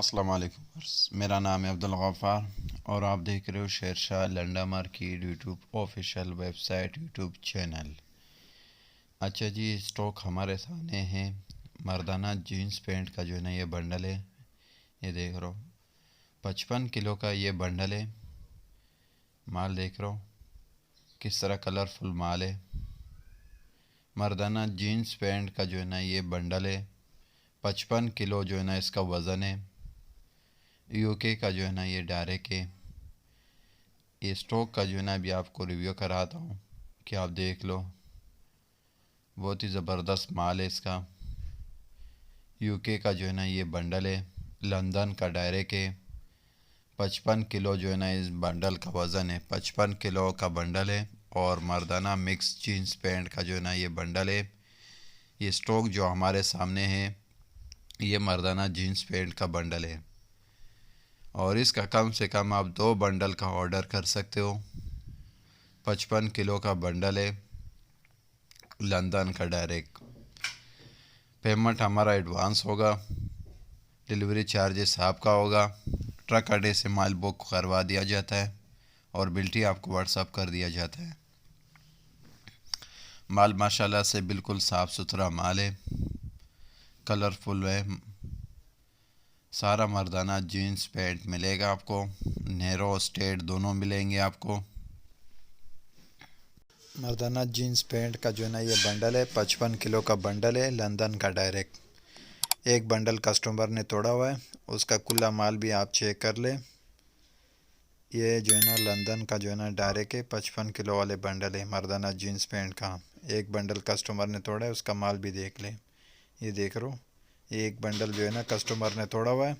अस्सलाम वालेकुम। मेरा नाम है अब्दुल गफ़ार और आप देख रहे हो Shershah Landa market YouTube official website YouTube channel. अच्छा जी, स्टॉक हमारे सामने है। मर्दाना जीन्स पैंट का जो है ना ये बंडल है। ये देख रहे हो 55 किलो का ये बंडल है। माल देख रहे हो किस तरह कलरफुल माल है। मर्दाना जीन्स पैंट का जो है ना ये बंडल है। 55 किलो जो है ना इसका वज़न है। यूके का जो है ना ये डायरेक्ट है। ये स्टॉक का जो है ना अभी आपको रिव्यू कराता हूँ कि आप देख लो। बहुत ही ज़बरदस्त माल है इसका। यूके का जो है ना ये बंडल है। लंदन का डायरेक्ट है। 55 किलो जो है ना इस बंडल का वज़न है। 55 किलो का बंडल है। और मर्दाना मिक्स जीन्स पैंट का जो है ना ये बंडल है। ये स्टॉक जो हमारे सामने है ये मर्दाना जीन्स पैंट का बंडल है। और इसका कम से कम आप 2 बंडल का ऑर्डर कर सकते हो। 55 किलो का बंडल है। लंदन का डायरेक्ट। पेमेंट हमारा एडवांस होगा। डिलीवरी चार्जेस आपका होगा। ट्रक अड्डे से माल बुक करवा दिया जाता है और बिल्टी आपको व्हाट्सअप कर दिया जाता है। माल माशाल्लाह से बिल्कुल साफ़ सुथरा माल है। कलरफुल है। सारा मर्दाना जीन्स पैंट मिलेगा आपको। नेरो स्ट्रेट दोनों मिलेंगे आपको। मर्दाना जीन्स पैंट का जो है ना ये बंडल है। 55 किलो का बंडल है। लंदन का डायरेक्ट। एक बंडल कस्टमर ने तोड़ा हुआ है। उसका खुला माल भी आप चेक कर ले। ये जो है ना लंदन का जो है ना डायरेक्ट है। 55 किलो वाले बंडल है मर्दाना जीन्स पैंट का। एक बंडल कस्टमर ने तोड़ा है, उसका माल भी देख ले। ये देख रो, ये एक बंडल जो है ना कस्टमर ने तोड़ा हुआ है।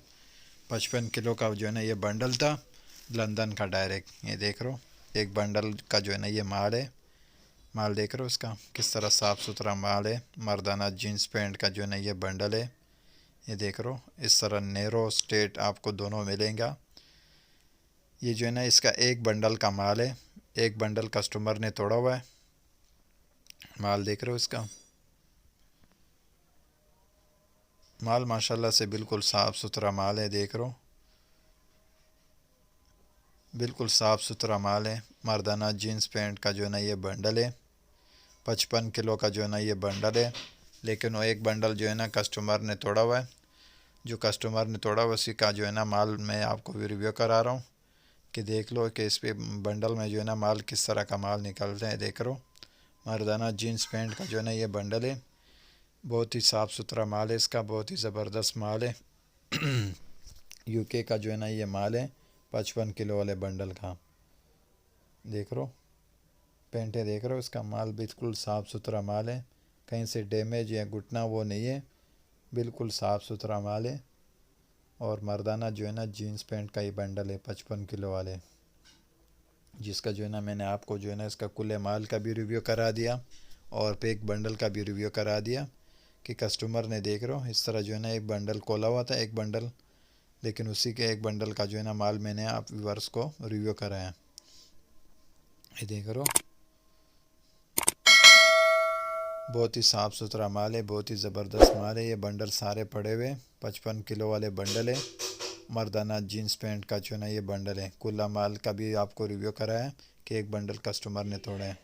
55 किलो का जो है ना ये बंडल था लंदन का डायरेक्ट। ये देख रो, एक बंडल का जो है ना ये माल है। माल देख रहे हो इसका किस तरह साफ़ सुथरा माल है। मर्दाना जीन्स पैंट का जो है ना ये बंडल है। ये देख रहे हो इस तरह नेरो स्ट्रेट आपको दोनों मिलेगा। ये जो है ना इसका एक बंडल का माल है। एक बंडल कस्टमर ने तोड़ा हुआ है। माल देख रहे हो इसका। माल माशाल्लाह से बिल्कुल साफ़ सुथरा माल है। देख रहे हो बिल्कुल साफ़ सुथरा माल है। मर्दाना जीन्स पैंट का जो है ना ये बंडल है। 55 किलो का जो है ना ये बंडल है। लेकिन वो एक बंडल जो है ना कस्टमर ने तोड़ा हुआ है। जो कस्टमर ने तोड़ा हुआ उसी का जो है ना माल मैं आपको रिव्यू करा रहा हूँ कि देख लो कि इस पे बंडल में जो है ना माल किस तरह का माल निकलता है। देख लो मर्दाना जीन्स पैंट का जो है ना ये बंडल है। बहुत ही साफ़ सुथरा माल है इसका। बहुत ही ज़बरदस्त माल है। यूके का जो है ना ये माल है 55 किलो वाले बंडल का। देख लो पेंटे देख रहे हो इसका माल बिल्कुल साफ़ सुथरा माल है। कहीं से डैमेज या घुटना वो नहीं है। बिल्कुल साफ़ सुथरा माल है। और मर्दाना जो है ना जीन्स पैंट का ही बंडल है 55 किलो वाले, जिसका जो है ना मैंने आपको जो है ना इसका खुले माल का भी रिव्यू करा दिया और एक बंडल का भी रिव्यू करा दिया कि कस्टमर ने देख रहे हो इस तरह जो है ना एक बंडल खोला हुआ था एक बंडल, लेकिन उसी के एक बंडल का जो है ना माल मैंने आप व्यूअर्स को रिव्यू कराया। ये देख रहे हो बहुत ही साफ़ सुथरा माल है। बहुत ही ज़बरदस्त माल है। ये बंडल सारे पड़े हुए 55 किलो वाले बंडल है। मर्दाना जीन्स पैंट का जो है ना ये बंडल है। खुला माल का भी आपको रिव्यू कराया कि एक बंडल कस्टमर ने तोड़ा है।